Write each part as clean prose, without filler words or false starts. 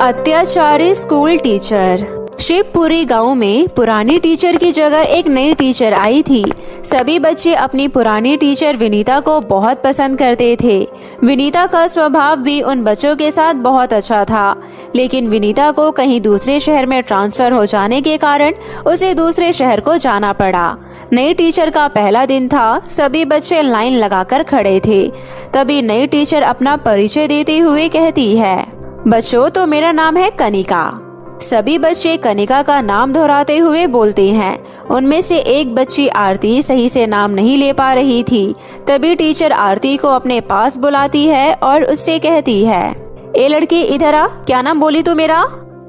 अत्याचारी school teacher. Shivpuri गांव में पुरानी टीचर की जगह एक नई टीचर आई थी। सभी बच्चे अपनी पुरानी टीचर विनीता को बहुत पसंद करते थे। विनीता का स्वभाव भी उन बच्चों के साथ बहुत अच्छा था, लेकिन विनीता को कहीं दूसरे शहर में ट्रांसफर हो जाने के कारण उसे दूसरे शहर को जाना पड़ा। नई टीचर का पहला दिन था। सभी बच्चे लाइन लगाकर खड़े थे। तभी नई टीचर अपना परिचय देते हुए कहती है, बच्चों तो मेरा नाम है कनिका। सभी बच्चे कनिका का नाम दोहराते हुए बोलते हैं। उनमें से एक बच्ची आरती सही से नाम नहीं ले पा रही थी। तभी टीचर आरती को अपने पास बुलाती है और उससे कहती है, ए लड़की इधर आ, क्या नाम बोली तू मेरा?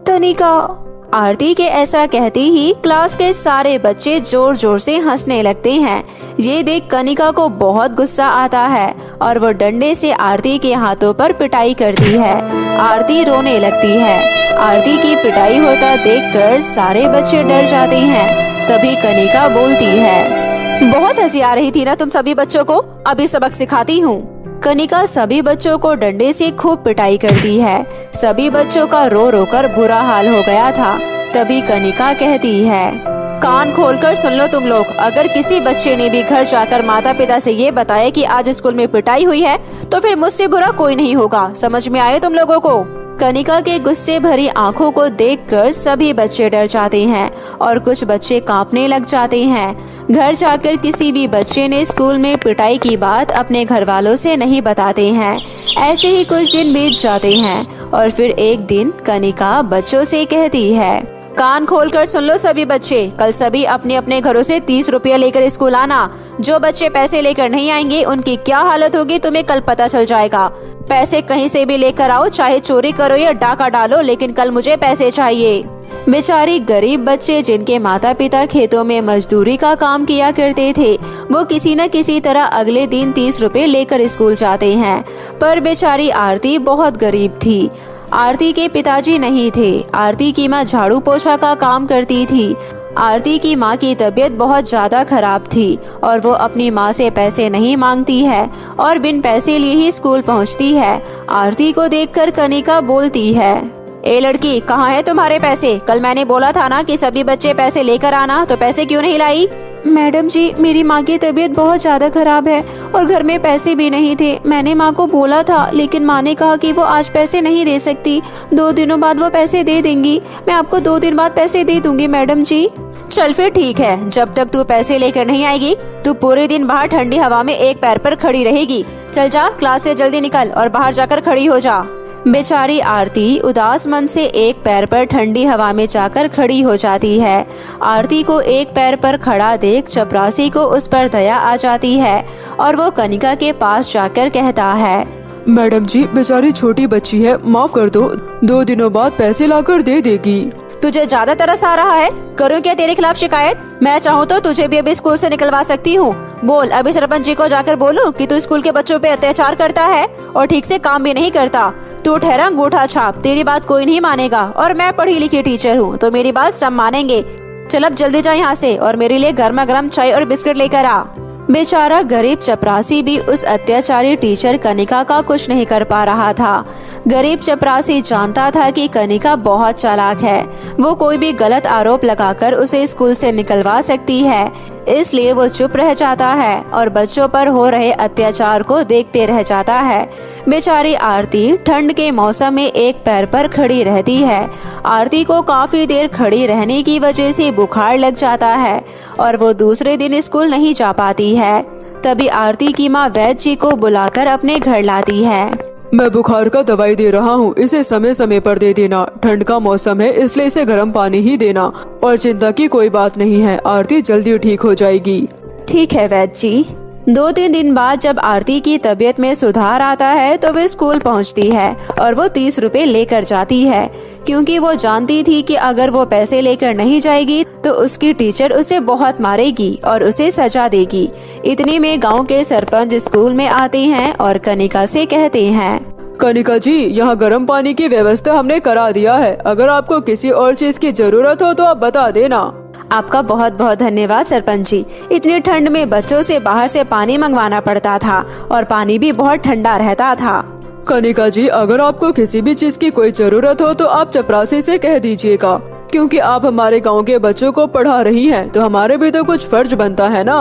तनिका। आरती के ऐसा कहते ही क्लास के सारे बच्चे जोर जोर से हंसने लगते हैं। ये देख कनिका को बहुत गुस्सा आता है और वो डंडे से आरती के हाथों पर पिटाई करती है। आरती रोने लगती है। आरती की पिटाई होता देखकर सारे बच्चे डर जाते हैं। तभी कनिका बोलती है, बहुत हंसी आ रही थी ना तुम सभी बच्चों को, अभी सबक सिखाती हूँ। कनिका सभी बच्चों को डंडे से खूब पिटाई करती है। सभी बच्चों का रो रो कर बुरा हाल हो गया था। तभी कनिका कहती है, कान खोलकर सुन लो तुम लोग, अगर किसी बच्चे ने भी घर जाकर माता पिता से ये बताया कि आज स्कूल में पिटाई हुई है तो फिर मुझसे बुरा कोई नहीं होगा। समझ में आए तुम लोगों को? कनिका के गुस्से भरी आंखों को देखकर सभी बच्चे डर जाते हैं और कुछ बच्चे कांपने लग जाते हैं। घर जाकर किसी भी बच्चे ने स्कूल में पिटाई की बात अपने घर वालों से नहीं बताते हैं। ऐसे ही कुछ दिन बीत जाते हैं और फिर एक दिन कनिका बच्चों से कहती है, कान खोलकर सुन लो सभी बच्चे, कल सभी अपने अपने घरों से 30 रुपया लेकर स्कूल आना। जो बच्चे पैसे लेकर नहीं आएंगे उनकी क्या हालत होगी तुम्हें कल पता चल जाएगा। पैसे कहीं से भी लेकर आओ, चाहे चोरी करो या डाका डालो, लेकिन कल मुझे पैसे चाहिए। बेचारी गरीब बच्चे जिनके माता पिता खेतों में मजदूरी का काम किया करते थे, वो किसी न किसी तरह अगले दिन 30 रुपए लेकर स्कूल जाते हैं। पर बेचारी आरती बहुत गरीब थी। आरती के पिताजी नहीं थे। आरती की माँ झाड़ू पोछा का काम करती थी। आरती की माँ की तबीयत बहुत ज्यादा खराब थी और वो अपनी माँ से पैसे नहीं मांगती है और बिन पैसे लिए ही स्कूल पहुँचती है। आरती को देखकर कनिका बोलती है, ए लड़की कहाँ है तुम्हारे पैसे? कल मैंने बोला था ना कि सभी बच्चे पैसे लेकर आना, तो पैसे क्यों नहीं लाई? मैडम जी, मेरी माँ की तबीयत बहुत ज़्यादा खराब है और घर में पैसे भी नहीं थे। मैंने माँ को बोला था, लेकिन माँ ने कहा कि वो आज पैसे नहीं दे सकती, 2 दिनों बाद वो पैसे दे देंगी। मैं आपको 2 दिन बाद पैसे दे दूंगी मैडम जी। चल फिर ठीक है, जब तक तू पैसे लेकर नहीं आएगी तू पूरे दिन बाहर ठंडी हवा में एक पैर पर खड़ी रहेगी। चल जा, क्लास से जल्दी निकल और बाहर जाकर खड़ी हो जा। बेचारी आरती उदास मन से एक पैर पर ठंडी हवा में जाकर खड़ी हो जाती है। आरती को एक पैर पर खड़ा देख चपरासी को उस पर दया आ जाती है और वो कनिका के पास जाकर कहता है, मैडम जी, बेचारी छोटी बच्ची है, माफ कर दो, 2 दिनों बाद पैसे लाकर दे देगी। तुझे ज्यादा तरस आ रहा है? करूँ क्या तेरे खिलाफ शिकायत? मैं चाहूँ तो तुझे भी अभी स्कूल से निकलवा सकती हूँ। बोल, अभी सरपंच जी को जाकर बोलूँ कि तू स्कूल के बच्चों पे अत्याचार करता है और ठीक से काम भी नहीं करता। तू ठहरा अंगूठा छाप, तेरी बात कोई नहीं मानेगा और मैं पढ़ी लिखी टीचर हूँ तो मेरी बात सब मानेंगे। चल अब जल्दी जा यहाँ से और मेरे लिए गर्मा गर्म चाय और बिस्किट लेकर आ। बेचारा गरीब चपरासी भी उस अत्याचारी टीचर कनिका का कुछ नहीं कर पा रहा था। गरीब चपरासी जानता था कि कनिका बहुत चालाक है, वो कोई भी गलत आरोप लगाकर उसे स्कूल से निकलवा सकती है। इसलिए वो चुप रह जाता है और बच्चों पर हो रहे अत्याचार को देखते रह जाता है। बेचारी आरती ठंड के मौसम में एक पैर पर खड़ी रहती है। आरती को काफी देर खड़ी रहने की वजह से बुखार लग जाता है और वो दूसरे दिन स्कूल नहीं जा पाती है। तभी आरती की माँ वैद्य जी को बुलाकर अपने घर लाती है। मैं बुखार का दवाई दे रहा हूँ, इसे समय समय पर दे देना। ठंड का मौसम है इसलिए इसे गर्म पानी ही देना और चिंता की कोई बात नहीं है, आरती जल्दी ठीक हो जाएगी। ठीक है वैद्य जी। 2-3 दिन बाद जब आरती की तबीयत में सुधार आता है तो वे स्कूल पहुंचती है और वो 30 रुपए लेकर जाती है, क्योंकि वो जानती थी कि अगर वो पैसे लेकर नहीं जाएगी तो उसकी टीचर उसे बहुत मारेगी और उसे सजा देगी। इतने में गांव के सरपंच स्कूल में आते हैं और कनिका से कहते हैं, कनिका जी, यहाँ गर्म पानी की व्यवस्था हमने करा दिया है, अगर आपको किसी और चीज की जरूरत हो तो आप बता देना। आपका बहुत बहुत धन्यवाद सरपंच जी। इतनी ठंड में बच्चों से बाहर से पानी मंगवाना पड़ता था और पानी भी बहुत ठंडा रहता था। कनिका जी, अगर आपको किसी भी चीज की कोई जरूरत हो तो आप चपरासी से कह दीजिएगा, क्योंकि आप हमारे गांव के बच्चों को पढ़ा रही हैं, तो हमारे भी तो कुछ फर्ज बनता है ना।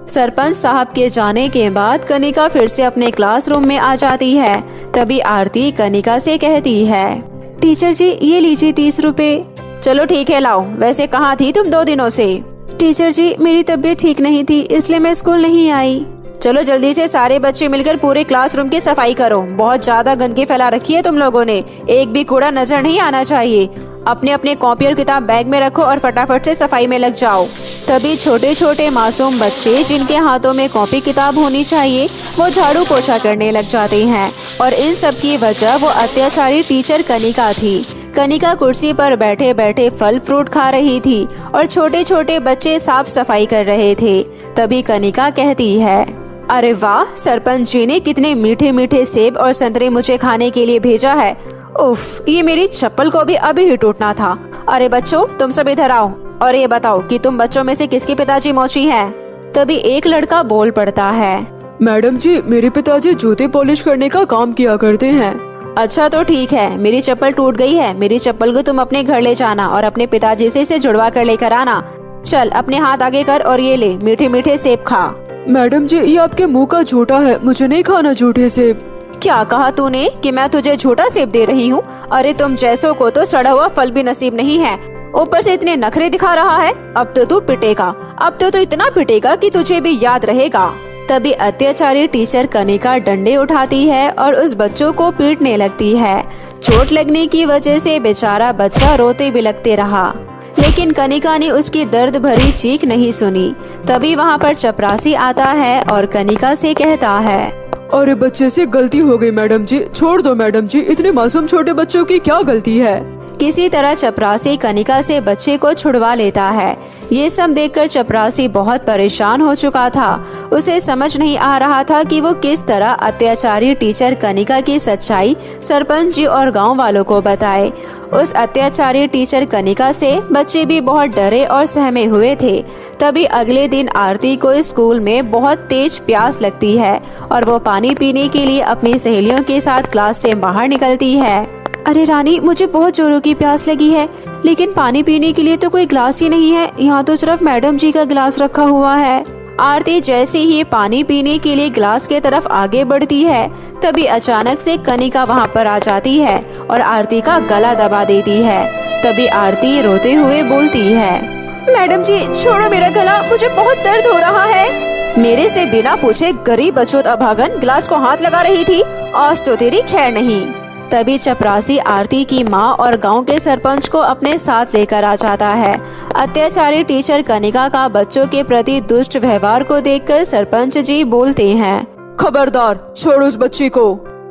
सरपंच साहब के जाने के बाद कनिका फिर से अपने क्लासरूम में आ जाती है। तभी आरती कनिका से कहती है, टीचर जी ये लीजिए 30 रुपए। चलो ठीक है, लाओ। वैसे कहाँ थी तुम 2 दिनों से? टीचर जी मेरी तबीयत ठीक नहीं थी, इसलिए मैं स्कूल नहीं आई। चलो जल्दी से सारे बच्चे मिलकर पूरे क्लासरूम की सफाई करो। बहुत ज्यादा गंदगी फैला रखी है तुम लोगों ने, एक भी कूड़ा नजर नहीं आना चाहिए। अपने अपने कॉपी और किताब बैग में रखो और फटाफट से सफाई में लग जाओ। तभी छोटे छोटे मासूम बच्चे जिनके हाथों में कॉपी किताब होनी चाहिए वो झाड़ू पोछा करने लग जाते हैं, और इन सब की वजह वो अत्याचारी टीचर कनिका थी। कनिका कुर्सी पर बैठे बैठे फल फ्रूट खा रही थी और छोटे छोटे बच्चे साफ सफाई कर रहे थे। तभी कनिका कहती है, अरे वाह, सरपंच जी ने कितने मीठे मीठे सेब और संतरे मुझे खाने के लिए भेजा है। उफ, ये मेरी चप्पल को भी अभी ही टूटना था। अरे बच्चों, तुम सब इधर आओ और ये बताओ कि तुम बच्चों में से किसके पिताजी मोची हैं? तभी एक लड़का बोल पड़ता है, मैडम जी, मेरे पिताजी जूते पॉलिश करने का काम किया करते हैं। अच्छा तो ठीक है, मेरी चप्पल टूट गई है। मेरी चप्पल को तुम अपने घर ले जाना और अपने पिताजी से इसे जुड़वा कर लेकर आना। चल अपने हाथ आगे कर और ये ले मीठे मीठे सेब खा। मैडम जी, ये आपके मुंह का झूठा है, मुझे नहीं खाना झूठे सेब। क्या कहा तूने कि मैं तुझे झूठा सेब दे रही हूँ? अरे तुम जैसों को तो सड़ा हुआ फल भी नसीब नहीं है, ऊपर से इतने नखरे दिखा रहा है। अब तो तू पिटेगा, अब तो तू इतना पिटेगा कि तुझे भी याद रहेगा। तभी अत्याचारी टीचर कनिका डंडे उठाती है और उस बच्चों को पीटने लगती है। चोट लगने की वजह से बेचारा बच्चा रोते बिलखते रहा, लेकिन कनिका ने उसकी दर्द भरी चीख नहीं सुनी। तभी वहाँ पर चपरासी आता है और कनिका से कहता है, अरे बच्चे से गलती हो गई मैडम जी, छोड़ दो मैडम जी, इतने मासूम छोटे बच्चों की क्या गलती है। किसी तरह चपरासी कनिका से बच्चे को छुड़वा लेता है। ये सब देखकर चपरासी बहुत परेशान हो चुका था। उसे समझ नहीं आ रहा था कि वो किस तरह अत्याचारी टीचर कनिका की सच्चाई सरपंच जी और गांव वालों को बताए। उस अत्याचारी टीचर कनिका से बच्चे भी बहुत डरे और सहमे हुए थे। तभी अगले दिन आरती को स्कूल में बहुत तेज प्यास लगती है और वो पानी पीने के लिए अपनी सहेलियों के साथ क्लास से बाहर निकलती है। अरे रानी, मुझे बहुत जोरों की प्यास लगी है, लेकिन पानी पीने के लिए तो कोई ग्लास ही नहीं है। यहाँ तो सिर्फ मैडम जी का गिलास रखा हुआ है। आरती जैसे ही पानी पीने के लिए गिलास के तरफ आगे बढ़ती है, तभी अचानक से कनिका वहाँ पर आ जाती है और आरती का गला दबा देती है। तभी आरती रोते हुए बोलती है, मैडम जी छोड़ो मेरा गला, मुझे बहुत दर्द हो रहा है। मेरे से बिना पूछे गरीब बचोत अभागन गिलास को हाथ लगा रही थी, आज तो तेरी खैर नहीं। तभी चपरासी आरती की माँ और गांव के सरपंच को अपने साथ लेकर आ जाता है। अत्याचारी टीचर कनिका का बच्चों के प्रति दुष्ट व्यवहार को देखकर सरपंच जी बोलते हैं, खबरदार, छोड़ उस बच्ची को।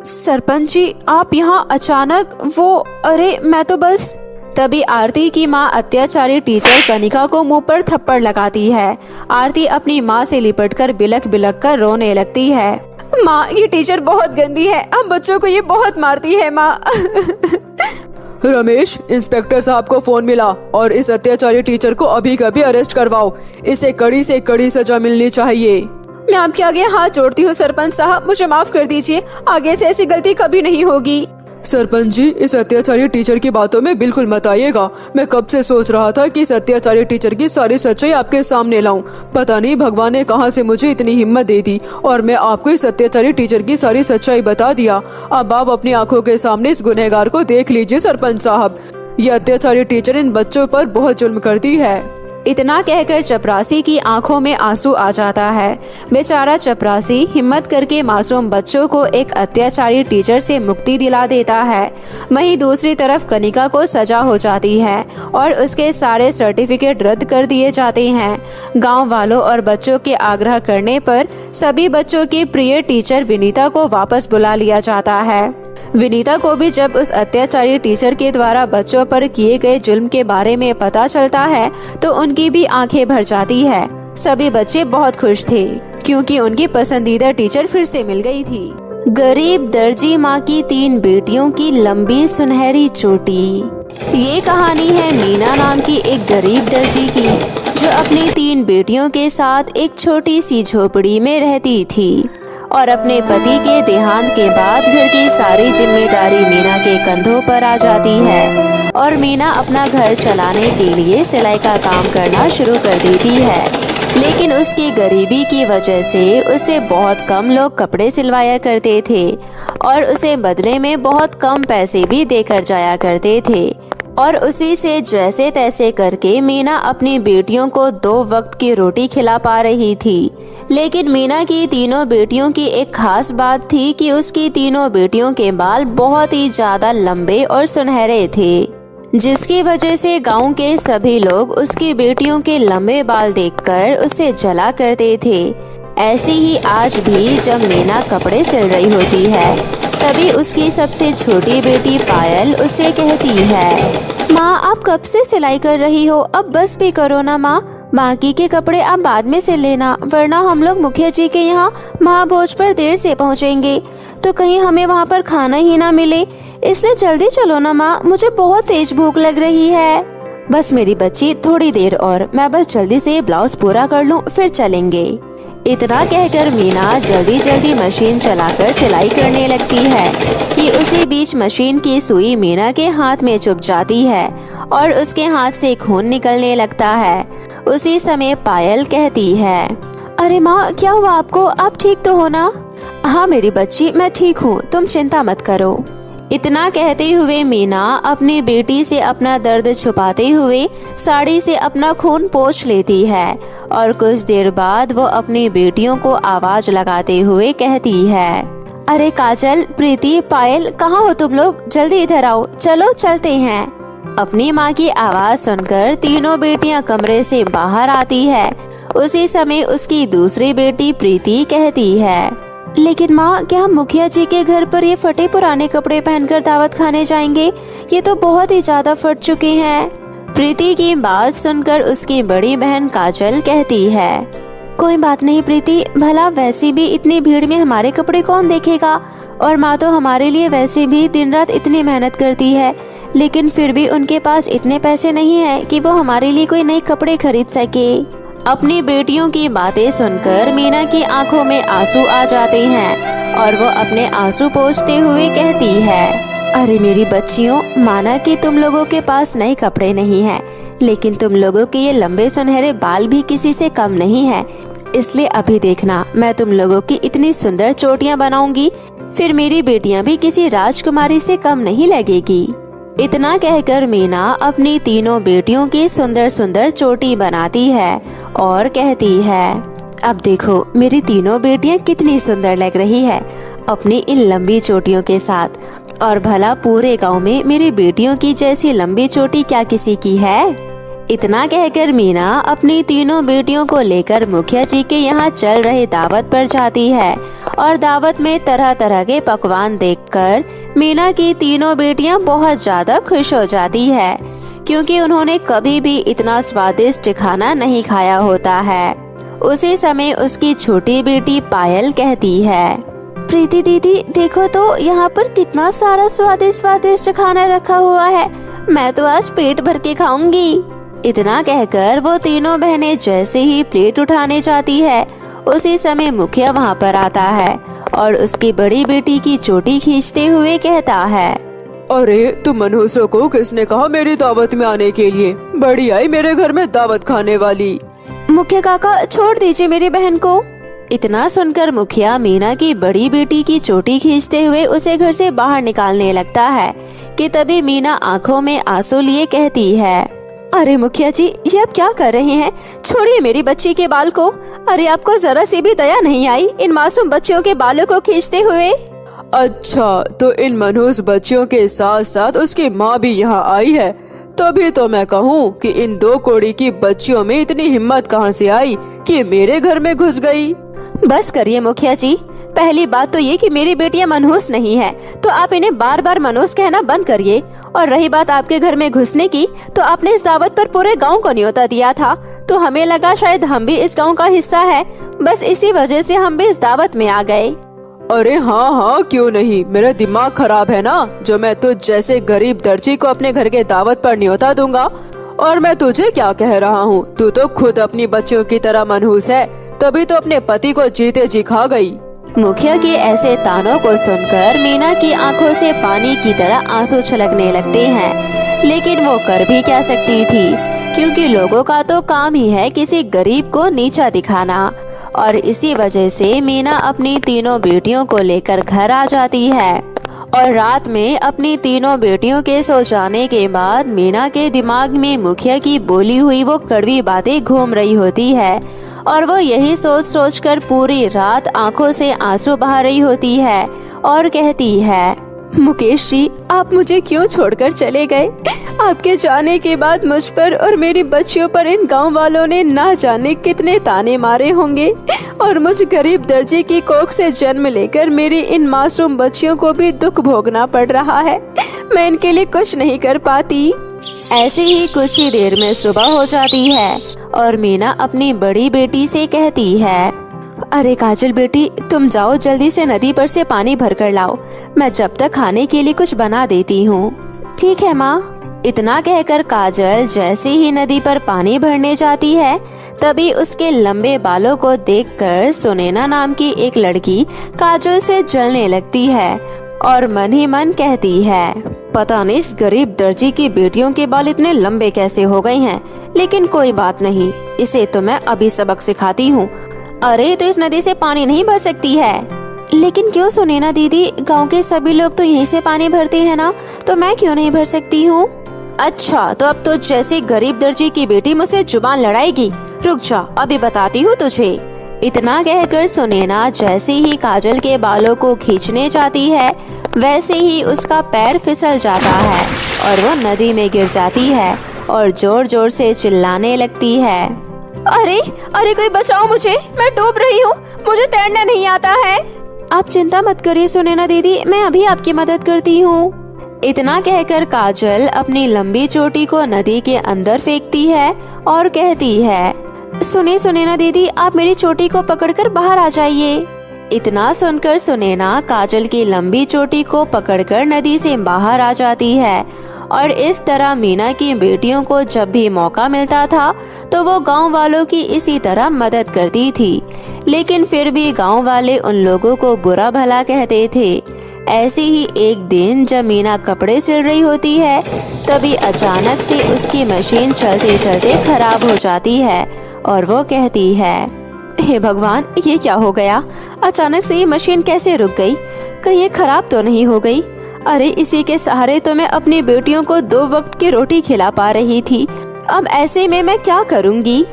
सरपंच जी आप यहाँ अचानक? वो अरे मैं तो बस। तभी आरती की माँ अत्याचारी टीचर कनिका को मुंह पर थप्पड़ लगाती है। आरती अपनी माँ से लिपटकर बिलख बिलख कर रोने लगती है। माँ, ये टीचर बहुत गंदी है, हम बच्चों को ये बहुत मारती है माँ। रमेश, इंस्पेक्टर साहब को फोन मिला और इस अत्याचारी टीचर को अभी कभी अरेस्ट करवाओ। इसे कड़ी से कड़ी सजा मिलनी चाहिए। मैं आपके आगे हाथ जोड़ती हूँ सरपंच साहब, मुझे माफ कर दीजिए, आगे से ऐसी गलती कभी नहीं होगी। सरपंच जी, इस अत्याचारी टीचर की बातों में बिल्कुल मत आइएगा। मैं कब से सोच रहा था कि इस अत्याचारी टीचर की सारी सच्चाई आपके सामने लाऊं। पता नहीं भगवान ने कहां से मुझे इतनी हिम्मत दे दी और मैं आपको इस अत्याचारी टीचर की सारी सच्चाई बता दिया। अब आप अपनी आंखों के सामने इस गुनहगार को देख लीजिए सरपंच साहब। ये अत्याचारी टीचर इन बच्चों पर बहुत जुल्म करती है। इतना कहकर चपरासी की आंखों में आंसू आ जाता है। बेचारा चपरासी हिम्मत करके मासूम बच्चों को एक अत्याचारी टीचर से मुक्ति दिला देता है। वहीं दूसरी तरफ कनिका को सजा हो जाती है और उसके सारे सर्टिफिकेट रद्द कर दिए जाते हैं। गांव वालों और बच्चों के आग्रह करने पर सभी बच्चों की प्रिय टीचर विनीता को वापस बुला लिया जाता है। विनीता को भी जब उस अत्याचारी टीचर के द्वारा बच्चों पर किए गए जुल्म के बारे में पता चलता है तो उनकी भी आंखें भर जाती है। सभी बच्चे बहुत खुश थे क्योंकि उनकी पसंदीदा टीचर फिर से मिल गई थी। गरीब दर्जी माँ की 3 बेटियों की लंबी सुनहरी चोटी। ये कहानी है मीना नाम की एक गरीब दर्जी की, जो अपनी 3 बेटियों के साथ एक छोटी सी झोपड़ी में रहती थी। और अपने पति के देहांत के बाद घर की सारी जिम्मेदारी मीना के कंधों पर आ जाती है और मीना अपना घर चलाने के लिए सिलाई का काम करना शुरू कर देती है। लेकिन उसकी गरीबी की वजह से उसे बहुत कम लोग कपड़े सिलवाया करते थे और उसे बदले में बहुत कम पैसे भी देकर जाया करते थे और उसी से जैसे तैसे करके मीना अपनी बेटियों को 2 वक्त की रोटी खिला पा रही थी। लेकिन मीना की तीनों बेटियों की एक खास बात थी कि उसकी तीनों बेटियों के बाल बहुत ही ज्यादा लंबे और सुनहरे थे, जिसकी वजह से गांव के सभी लोग उसकी बेटियों के लंबे बाल देखकर उससे जला करते थे। ऐसी ही आज भी जब मीना कपड़े सिल रही होती है तभी उसकी सबसे छोटी बेटी पायल उससे कहती है, माँ आप कब से सिलाई कर रही हो, अब बस भी करो ना माँ, बाकी के कपड़े आप बाद में सिल लेना, वरना हम लोग मुखिया जी के यहाँ महाभोज पर देर से पहुँचेंगे तो कहीं हमें वहाँ पर खाना ही ना मिले, इसलिए जल्दी चलो ना माँ, मुझे बहुत तेज भूख लग रही है। बस मेरी बच्ची थोड़ी देर और, मैं बस जल्दी से ये ब्लाउज पूरा कर लूँ फिर चलेंगे। इतना कहकर मीना जल्दी जल्दी मशीन चलाकर सिलाई करने लगती है कि उसी बीच मशीन की सुई मीना के हाथ में चुभ जाती है और उसके हाथ से खून निकलने लगता है। उसी समय पायल कहती है, अरे माँ क्या हुआ आपको, आप ठीक तो हो ना? हाँ मेरी बच्ची मैं ठीक हूँ, तुम चिंता मत करो। इतना कहते हुए मीना अपनी बेटी से अपना दर्द छुपाते हुए साड़ी से अपना खून पोंछ लेती है और कुछ देर बाद वो अपनी बेटियों को आवाज लगाते हुए कहती है, अरे काजल, प्रीति, पायल, कहाँ हो तुम लोग, जल्दी इधर आओ, चलो चलते हैं। अपनी माँ की आवाज सुनकर तीनों बेटियां कमरे से बाहर आती है। उसी समय उसकी दूसरी बेटी प्रीति कहती है, लेकिन माँ क्या हम मुखिया जी के घर पर ये फटे पुराने कपड़े पहनकर दावत खाने जाएंगे? ये तो बहुत ही ज्यादा फट चुके हैं। प्रीति की बात सुनकर उसकी बड़ी बहन काजल कहती है, कोई बात नहीं प्रीति, भला वैसे भी इतनी भीड़ में हमारे कपड़े कौन देखेगा, और माँ तो हमारे लिए वैसे भी दिन रात इतनी मेहनत करती है, लेकिन फिर भी उनके पास इतने पैसे नहीं है कि वो हमारे लिए कोई नए कपड़े खरीद सके। अपनी बेटियों की बातें सुनकर मीना की आंखों में आंसू आ जाते हैं और वो अपने आंसू पोंछते हुए कहती है, अरे मेरी बच्चियों, माना कि तुम लोगों के पास नए कपड़े नहीं हैं, लेकिन तुम लोगों के ये लंबे सुनहरे बाल भी किसी से कम नहीं है, इसलिए अभी देखना मैं तुम लोगों की इतनी सुंदर चोटियां बनाऊंगी, फिर मेरी बेटियां भी किसी राजकुमारी से कम नहीं लगेगी। इतना कहकर मीना अपनी तीनों बेटियों की सुंदर सुंदर चोटी बनाती है और कहती है, अब देखो मेरी तीनों बेटियां कितनी सुंदर लग रही है अपनी इन लंबी चोटियों के साथ, और भला पूरे गांव में मेरी बेटियों की जैसी लंबी चोटी क्या किसी की है। इतना कहकर मीना अपनी तीनों बेटियों को लेकर मुखिया जी के यहाँ चल रहे दावत पर जाती है और दावत में तरह तरह के पकवान देखकर मीना की तीनों बेटियां बहुत ज्यादा खुश हो जाती है, क्योंकि उन्होंने कभी भी इतना स्वादिष्ट खाना नहीं खाया होता है। उसी समय उसकी छोटी बेटी पायल कहती है, प्रीति दीदी देखो तो यहाँ पर कितना सारा स्वादिष्ट स्वादिष्ट खाना रखा हुआ है, मैं तो आज पेट भर के खाऊंगी। इतना कहकर वो तीनों बहनें जैसे ही प्लेट उठाने जाती है उसी समय मुखिया वहाँ पर आता है और उसकी बड़ी बेटी की चोटी खींचते हुए कहता है, अरे तुम मनहूसों को किसने कहा मेरी दावत में आने के लिए, बड़ी आई मेरे घर में दावत खाने वाली। मुखिया काका छोड़ दीजिए मेरी बहन को। इतना सुनकर मुखिया मीना की बड़ी बेटी की चोटी खींचते हुए उसे घर से बाहर निकालने लगता है कि तभी मीना आंखों में आंसू लिए कहती है, अरे मुखिया जी ये आप क्या कर रहे हैं, छोड़िए मेरी बच्ची के बाल को। अरे आपको जरा सी भी दया नहीं आई इन मासूम बच्चियों के बालों को खींचते हुए। अच्छा तो इन मनहूस बच्चियों के साथ साथ उसकी माँ भी यहाँ आई है, तभी तो मैं कहूँ कि इन 2 कोड़ी की बच्चियों में इतनी हिम्मत कहाँ से आई कि मेरे घर में घुस गई। बस करिए मुखिया जी, पहली बात तो ये कि मेरी बेटियां मनहूस नहीं है, तो आप इन्हें बार बार मनहूस कहना बंद करिए। और रही बात आपके घर में घुसने की, तो आपने इस दावत पर पूरे गांव को न्योता दिया था, तो हमें लगा शायद हम भी इस गांव का हिस्सा है, बस इसी वजह से हम भी इस दावत में आ गए। अरे हाँ क्यों नहीं, मेरा दिमाग खराब है ना, जो मैं तुझ जैसे गरीब दर्जी को अपने घर के दावत पर न्योता दूंगा। और मैं तुझे क्या कह रहा हूँ, तू तो खुद अपनी बच्चियों की तरह मनहूस है, तभी तो अपने पति को जीते जी खा गई। मुखिया के ऐसे तानों को सुनकर मीना की आंखों से पानी की तरह आंसू छलकने लगते हैं, लेकिन वो कर भी क्या सकती थी, क्योंकि लोगों का तो काम ही है किसी गरीब को नीचा दिखाना। और इसी वजह से मीना अपनी तीनों बेटियों को लेकर घर आ जाती है। और रात में अपनी तीनों बेटियों के सो जाने के बाद मीना के दिमाग में मुखिया की बोली हुई वो कड़वी बातें घूम रही होती है, और वो यही सोच सोच कर पूरी रात आंखों से आंसू बहा रही होती है और कहती है, मुकेश जी, आप मुझे क्यों छोड़कर चले गए? आपके जाने के बाद मुझ पर और मेरी बच्चियों पर इन गांव वालों ने ना जाने कितने ताने मारे होंगे, और मुझ गरीब दर्जे की कोख से जन्म लेकर मेरी इन मासूम बच्चियों को भी दुख भोगना पड़ रहा है। मैं इनके लिए कुछ नहीं कर पाती। ऐसे ही कुछ ही देर में सुबह हो जाती है और मीना अपनी बड़ी बेटी से कहती है, अरे काजल बेटी, तुम जाओ जल्दी से नदी पर से पानी भर कर लाओ, मैं जब तक खाने के लिए कुछ बना देती हूँ। ठीक है माँ। इतना कहकर काजल जैसे ही नदी पर पानी भरने जाती है, तभी उसके लंबे बालों को देखकर सुनैना नाम की एक लड़की काजल से जलने लगती है और मन ही मन कहती है, पता नहीं इस गरीब दर्जी की बेटियों के बाल इतने लंबे कैसे हो गए हैं, लेकिन कोई बात नहीं, इसे तो मैं अभी सबक सिखाती हूँ। अरे तो इस नदी से पानी नहीं भर सकती है। लेकिन क्यों सुनैना दीदी, गांव के सभी लोग तो यहीं से पानी भरते हैं ना, तो मैं क्यों नहीं भर सकती हूँ? अच्छा, तो अब तो जैसे गरीब दर्जी की बेटी मुझसे जुबान लड़ाएगी, रुक जा, अभी बताती हूँ तुझे। इतना कहकर सुनैना जैसे ही काजल के बालों को खींचने जाती है, वैसे ही उसका पैर फिसल जाता है और वो नदी में गिर जाती है और जोर जोर से चिल्लाने लगती है, अरे अरे कोई बचाओ मुझे, मैं डूब रही हूँ, मुझे तैरना नहीं आता है। आप चिंता मत करिए सुनैना दीदी, मैं अभी आपकी मदद करती हूँ। इतना कहकर काजल अपनी लंबी चोटी को नदी के अंदर फेंकती है और कहती है, सुनिए सुनैना दीदी, आप मेरी चोटी को पकड़कर बाहर आ जाइए। इतना सुनकर सुनैना काजल की लंबी चोटी को पकड़कर नदी से बाहर आ जाती है, और इस तरह मीना की बेटियों को जब भी मौका मिलता था तो वो गांव वालों की इसी तरह मदद करती थी। लेकिन फिर भी गांव वाले उन लोगों को बुरा भला कहते थे। ऐसे ही एक दिन जब मीना कपड़े सिल रही होती है, तभी अचानक से उसकी मशीन चलते चलते खराब हो जाती है और वो कहती है, हे भगवान, ये क्या हो गया? अचानक से ये मशीन कैसे रुक गई? कहीं ये खराब तो नहीं हो गई? अरे इसी के सहारे तो मैं अपनी बेटियों को 2 वक्त की रोटी खिला पा रही थी, अब ऐसे में मैं क्या करूँगी?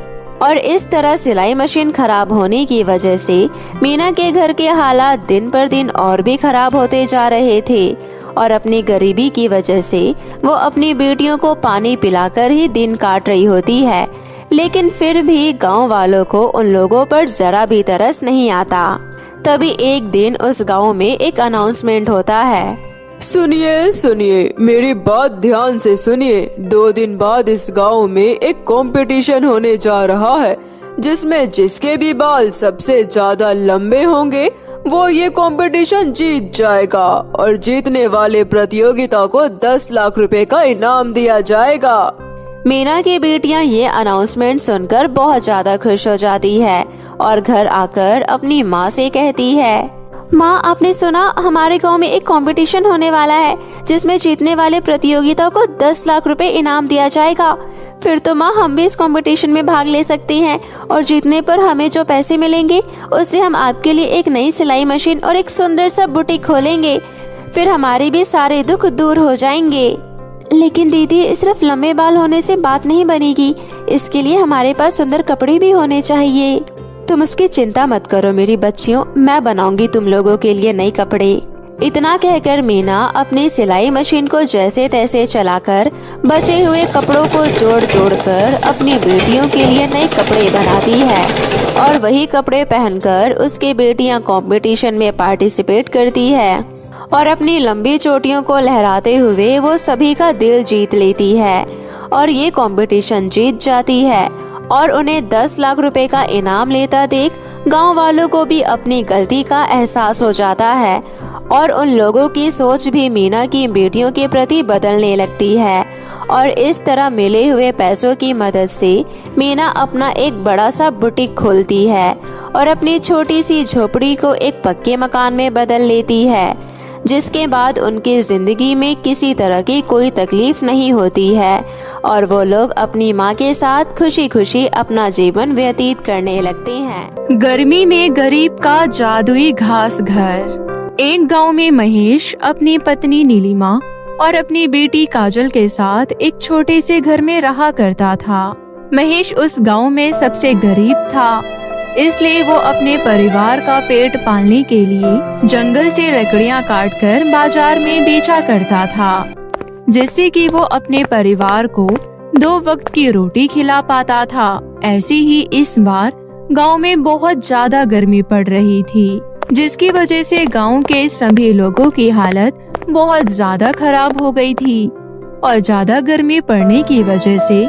और इस तरह सिलाई मशीन खराब होने की वजह से मीना के घर के हालात दिन पर दिन और भी खराब होते जा रहे थे, और अपनी गरीबी की वजह से वो अपनी बेटियों को पानी पिलाकर ही दिन काट रही होती है। लेकिन फिर भी गांव वालों को उन लोगों पर जरा भी तरस नहीं आता। तभी एक दिन उस गांव में एक अनाउंसमेंट होता है, सुनिए सुनिए, मेरी बात ध्यान से सुनिए। 2 दिन बाद इस गांव में एक कंपटीशन होने जा रहा है, जिसमें जिसके भी बाल सबसे ज्यादा लंबे होंगे वो ये कंपटीशन जीत जाएगा, और जीतने वाले प्रतियोगिता को 10 लाख रुपए का इनाम दिया जाएगा। मीना की बेटियां ये अनाउंसमेंट सुनकर बहुत ज्यादा खुश हो जाती है और घर आकर अपनी माँ से कहती है, माँ, आपने सुना हमारे गांव में एक कंपटीशन होने वाला है, जिसमें जीतने वाले प्रतियोगिता को 10 लाख रुपए इनाम दिया जाएगा। फिर तो माँ, हम भी इस कंपटीशन में भाग ले सकते हैं, और जीतने पर हमें जो पैसे मिलेंगे उससे हम आपके लिए एक नई सिलाई मशीन और एक सुंदर सा बुटीक खोलेंगे। फिर हमारे भी सारे दुख दूर हो जाएंगे। लेकिन दीदी, सिर्फ लंबे बाल होने से बात नहीं बनेगी, इसके लिए हमारे पास सुंदर कपड़े भी होने चाहिए। तुम उसकी चिंता मत करो मेरी बच्चियों, मैं बनाऊंगी तुम लोगों के लिए नए कपड़े। इतना कहकर मीना अपनी सिलाई मशीन को जैसे तैसे चलाकर बचे हुए कपड़ों को जोड़ जोड़ कर अपनी बेटियों के लिए नए कपड़े बनाती है, और वही कपड़े पहनकर उसकी बेटियां कंपटीशन में पार्टिसिपेट करती है, और अपनी लंबी चोटियों को लहराते हुए वो सभी का दिल जीत लेती है, और ये कंपटीशन जीत जाती है। और उन्हें 10 लाख रुपए का इनाम लेता देख गांव वालों को भी अपनी गलती का एहसास हो जाता है, और उन लोगों की सोच भी मीना की बेटियों के प्रति बदलने लगती है। और इस तरह मिले हुए पैसों की मदद से मीना अपना एक बड़ा सा बुटीक खोलती है, और अपनी छोटी सी झोपड़ी को एक पक्के मकान में बदल लेती है, जिसके बाद उनकी जिंदगी में किसी तरह की कोई तकलीफ नहीं होती है और वो लोग अपनी माँ के साथ खुशी खुशी अपना जीवन व्यतीत करने लगते हैं। गर्मी में गरीब का जादुई घास घर। एक गांव में महेश अपनी पत्नी नीलिमा और अपनी बेटी काजल के साथ एक छोटे से घर में रहा करता था। महेश उस गांव में सबसे गरीब था, इसलिए वो अपने परिवार का पेट पालने के लिए जंगल से लकड़ियां काटकर बाजार में बेचा करता था, जिससे कि वो अपने परिवार को 2 वक्त की रोटी खिला पाता था। ऐसे ही इस बार गांव में बहुत ज्यादा गर्मी पड़ रही थी, जिसकी वजह से गांव के सभी लोगों की हालत बहुत ज्यादा खराब हो गई थी। और ज्यादा गर्मी पड़ने की वजह से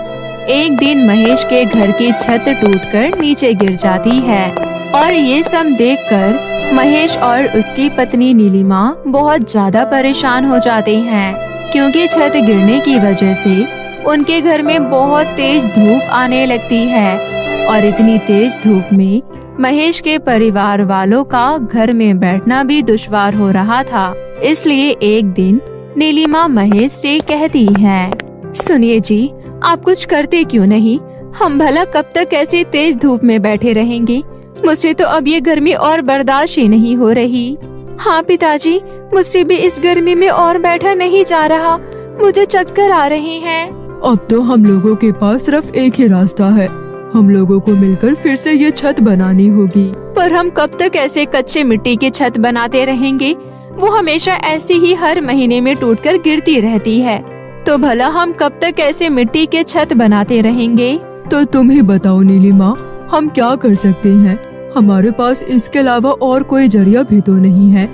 एक दिन महेश के घर की छत टूटकर नीचे गिर जाती है और ये सब देखकर महेश और उसकी पत्नी नीलिमा बहुत ज्यादा परेशान हो जाते हैं, क्योंकि छत गिरने की वजह से उनके घर में बहुत तेज धूप आने लगती है और इतनी तेज धूप में महेश के परिवार वालों का घर में बैठना भी दुश्वार हो रहा था। इसलिए एक दिन नीलिमा महेश से कहती है, सुनिए जी, आप कुछ करते क्यों नहीं? हम भला कब तक ऐसे तेज धूप में बैठे रहेंगे? मुझसे तो अब ये गर्मी और बर्दाश्त ही नहीं हो रही। हाँ पिताजी, मुझसे भी इस गर्मी में और बैठा नहीं जा रहा, मुझे चक्कर आ रहे हैं। अब तो हम लोगों के पास सिर्फ एक ही रास्ता है, हम लोगों को मिलकर फिर से ये छत बनानी होगी। पर हम कब तक ऐसे कच्चे मिट्टी की छत बनाते रहेंगे? वो हमेशा ऐसी ही हर महीने में टूटकर गिरती रहती है, तो भला हम कब तक ऐसे मिट्टी के छत बनाते रहेंगे? तो तुम ही बताओ नीलिमा, हम क्या कर सकते हैं? हमारे पास इसके अलावा और कोई जरिया भी तो नहीं है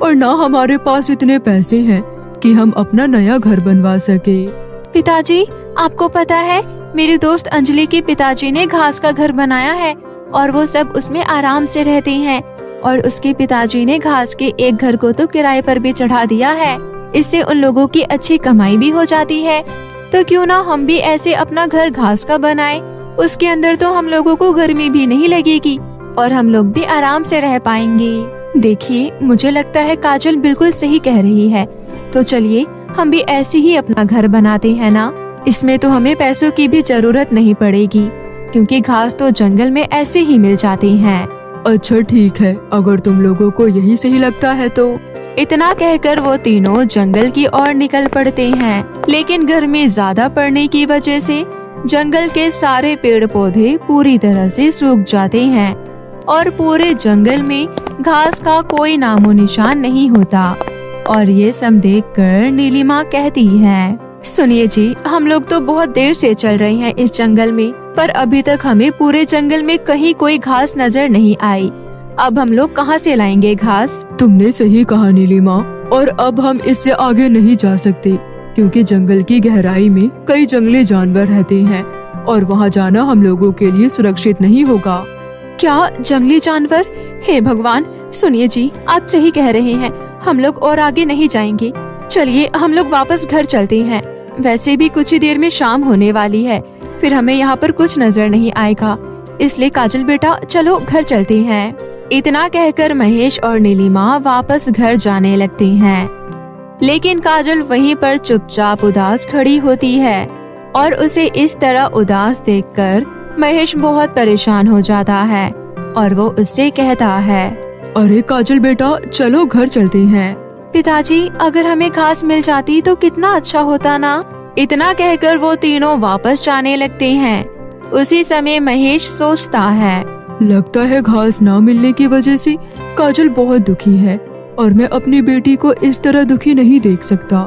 और ना हमारे पास इतने पैसे हैं कि हम अपना नया घर बनवा सके। पिताजी, आपको पता है मेरे दोस्त अंजलि के पिताजी ने घास का घर बनाया है और वो सब उसमें आराम से रहते हैं और उसके पिताजी ने घास के एक घर को तो किराए पर भी चढ़ा दिया है। इससे उन लोगों की अच्छी कमाई भी हो जाती है। तो क्यों ना हम भी ऐसे अपना घर घास का बनाएं? उसके अंदर तो हम लोगों को गर्मी भी नहीं लगेगी और हम लोग भी आराम से रह पाएंगे। देखिए, मुझे लगता है काजल बिल्कुल सही कह रही है। तो चलिए हम भी ऐसे ही अपना घर बनाते हैं ना। इसमें तो हमें पैसों की भी जरूरत नहीं पड़ेगी, क्योंकि घास तो जंगल में ऐसे ही मिल जाती है। अच्छा ठीक है, अगर तुम लोगों को यही सही लगता है तो। इतना कहकर वो तीनों जंगल की ओर निकल पड़ते हैं, लेकिन गर्मी ज्यादा पड़ने की वजह से जंगल के सारे पेड़ पौधे पूरी तरह से सूख जाते हैं और पूरे जंगल में घास का कोई नामो निशान नहीं होता। और ये सब देखकर नीलिमा कहती है, सुनिए जी, हम लोग तो बहुत देर से चल रहे हैं इस जंगल में, पर अभी तक हमें पूरे जंगल में कहीं कोई घास नजर नहीं आई। अब हम लोग कहाँ से लाएंगे घास? तुमने सही कहा नीलिमा, और अब हम इससे आगे नहीं जा सकते, क्योंकि जंगल की गहराई में कई जंगली जानवर रहते हैं और वहाँ जाना हम लोगों के लिए सुरक्षित नहीं होगा। क्या जंगली जानवर? हे भगवान, सुनिए जी, आप सही कह रहे हैं, हम लोग और आगे नहीं जाएंगे। चलिए हम लोग वापस घर चलते हैं। वैसे भी कुछ ही देर में शाम होने वाली है, फिर हमें यहाँ पर कुछ नजर नहीं आएगा। इसलिए काजल बेटा, चलो घर चलते हैं। इतना कहकर महेश और नीलिमा वापस घर जाने लगते हैं, लेकिन काजल वहीं पर चुपचाप उदास खड़ी होती है और उसे इस तरह उदास देखकर महेश बहुत परेशान हो जाता है और वो उससे कहता है, अरे काजल बेटा, चलो घर चलते हैं। पिताजी, अगर हमें घास मिल जाती तो कितना अच्छा होता ना। इतना कहकर वो तीनों वापस जाने लगते हैं। उसी समय महेश सोचता है, लगता है घास ना मिलने की वजह से काजल बहुत दुखी है और मैं अपनी बेटी को इस तरह दुखी नहीं देख सकता,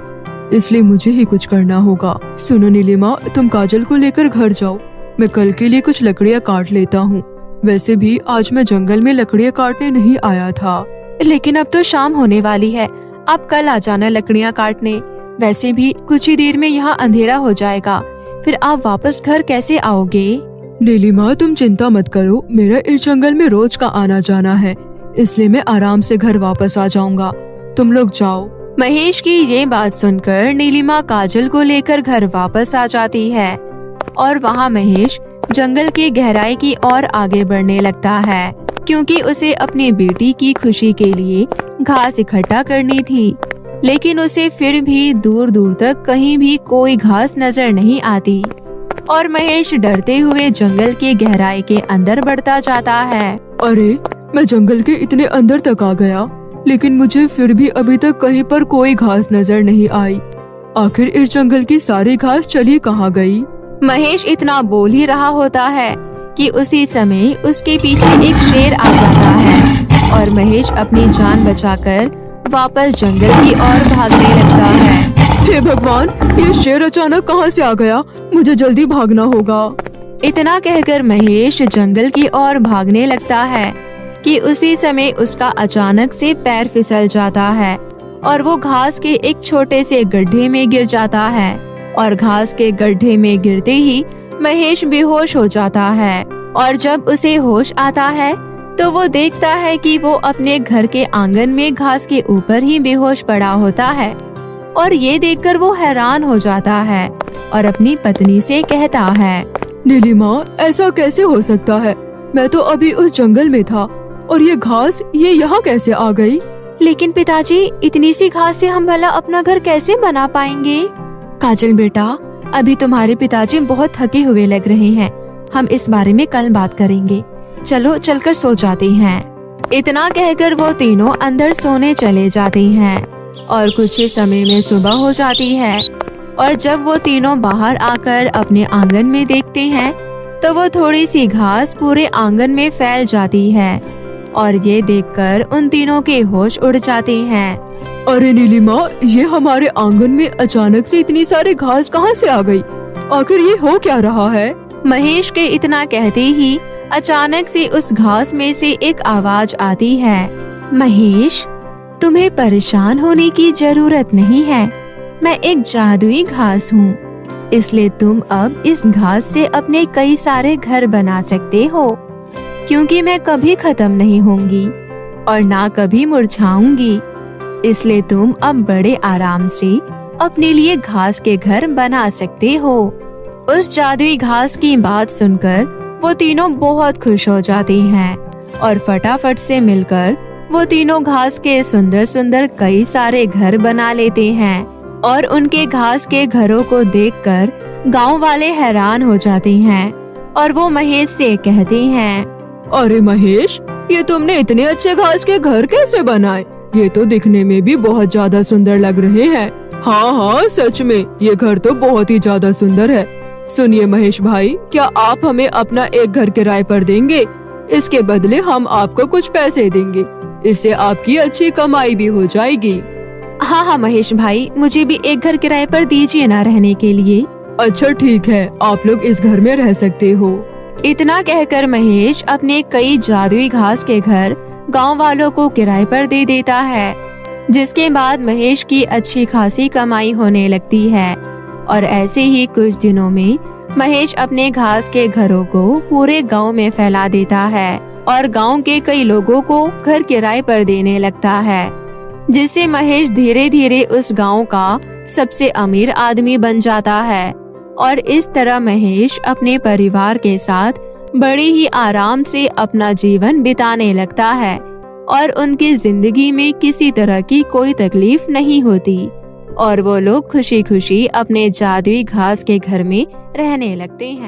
इसलिए मुझे ही कुछ करना होगा। सुनो नीलिमा, तुम काजल को लेकर घर जाओ, मैं कल के लिए कुछ लकड़ियाँ काट लेता हूँ। वैसे भी आज मैं जंगल में लकड़ियाँ काटने नहीं आया था। लेकिन अब तो शाम होने वाली है, आप कल आ जाना लकड़ियाँ काटने। वैसे भी कुछ ही देर में यहाँ अंधेरा हो जाएगा, फिर आप वापस घर कैसे आओगे? नीलिमा, तुम चिंता मत करो, मेरा इस जंगल में रोज का आना जाना है, इसलिए मैं आराम से घर वापस आ जाऊंगा। तुम लोग जाओ। महेश की ये बात सुनकर नीलिमा काजल को लेकर घर वापस आ जाती है और वहाँ महेश जंगल की गहराई की ओर आगे बढ़ने लगता है। क्योंकि उसे अपनी बेटी की खुशी के लिए घास इकट्ठा करनी थी। लेकिन उसे फिर भी दूर दूर तक कहीं भी कोई घास नजर नहीं आती और महेश डरते हुए जंगल की गहराई के अंदर बढ़ता जाता है। अरे, मैं जंगल के इतने अंदर तक आ गया, लेकिन मुझे फिर भी अभी तक कहीं पर कोई घास नजर नहीं आई। आखिर इस जंगल की सारी घास चली कहाँ गई? महेश इतना बोल ही रहा होता है कि उसी समय उसके पीछे एक शेर आ जाता है और महेश अपनी जान बचाकर वापस जंगल की ओर भागने लगता है। हे भगवान, ये शेर अचानक कहाँ से आ गया? मुझे जल्दी भागना होगा। इतना कहकर महेश जंगल की ओर भागने लगता है कि उसी समय उसका अचानक से पैर फिसल जाता है और वो घास के एक छोटे से गड्ढे में गिर जाता है और घास के गड्ढे में गिरते ही महेश बेहोश हो जाता है। और जब उसे होश आता है तो वो देखता है कि वो अपने घर के आंगन में घास के ऊपर ही बेहोश पड़ा होता है और ये देखकर वो हैरान हो जाता है और अपनी पत्नी से कहता है, नीलिमा, ऐसा कैसे हो सकता है? मैं तो अभी उस जंगल में था और ये घास ये यहाँ कैसे आ गई? लेकिन पिताजी, इतनी सी घास से हम भला अपना घर कैसे बना पाएंगे? काजल बेटा, अभी तुम्हारे पिताजी बहुत थके हुए लग रहे हैं। हम इस बारे में कल बात करेंगे। चलो चलकर सो जाते हैं। इतना कहकर वो तीनों अंदर सोने चले जाते हैं और कुछ ही समय में सुबह हो जाती है। और जब वो तीनों बाहर आकर अपने आंगन में देखते हैं तो वो थोड़ी सी घास पूरे आंगन में फैल जाती है और ये देखकर उन तीनों के होश उड़ जाते हैं। अरे नीलिमा, ये हमारे आंगन में अचानक से इतनी सारी घास कहाँ से आ गई? आखिर ये हो क्या रहा है? महेश के इतना कहते ही अचानक से उस घास में से एक आवाज आती है, महेश, तुम्हें परेशान होने की जरूरत नहीं है। मैं एक जादुई घास हूँ, इसलिए तुम अब इस घास से अपने कई सारे घर बना सकते हो, क्योंकि मैं कभी खत्म नहीं होंगी और ना कभी मुरझाऊंगी। इसलिए तुम अब बड़े आराम से अपने लिए घास के घर बना सकते हो। उस जादुई घास की बात सुनकर वो तीनों बहुत खुश हो जाती हैं और फटाफट से मिलकर वो तीनों घास के सुंदर सुंदर कई सारे घर बना लेते हैं। और उनके घास के घरों को देखकर गांव वाले हैरान हो जाते हैं और वो महेश से कहते हैं, अरे महेश, ये तुमने इतने अच्छे घास के घर कैसे बनाए? ये तो दिखने में भी बहुत ज्यादा सुंदर लग रहे हैं। हाँ हाँ, सच में ये घर तो बहुत ही ज्यादा सुंदर है। सुनिए महेश भाई, क्या आप हमें अपना एक घर किराए पर देंगे? इसके बदले हम आपको कुछ पैसे देंगे, इससे आपकी अच्छी कमाई भी हो जाएगी। हाँ हाँ महेश भाई, मुझे भी एक घर किराए पर दीजिए ना रहने के लिए। अच्छा ठीक है, आप लोग इस घर में रह सकते हो। इतना कहकर महेश अपने कई जादुई घास के घर गांव वालों को किराए पर दे देता है, जिसके बाद महेश की अच्छी खासी कमाई होने लगती है। और ऐसे ही कुछ दिनों में महेश अपने घास के घरों को पूरे गांव में फैला देता है और गांव के कई लोगों को घर किराए पर देने लगता है, जिससे महेश धीरे धीरे उस गांव का सबसे अमीर आदमी बन जाता है। और इस तरह महेश अपने परिवार के साथ बड़े ही आराम से अपना जीवन बिताने लगता है और उनकी जिंदगी में किसी तरह की कोई तकलीफ नहीं होती और वो लोग खुशी खुशी अपने जादुई घास के घर में रहने लगते हैं।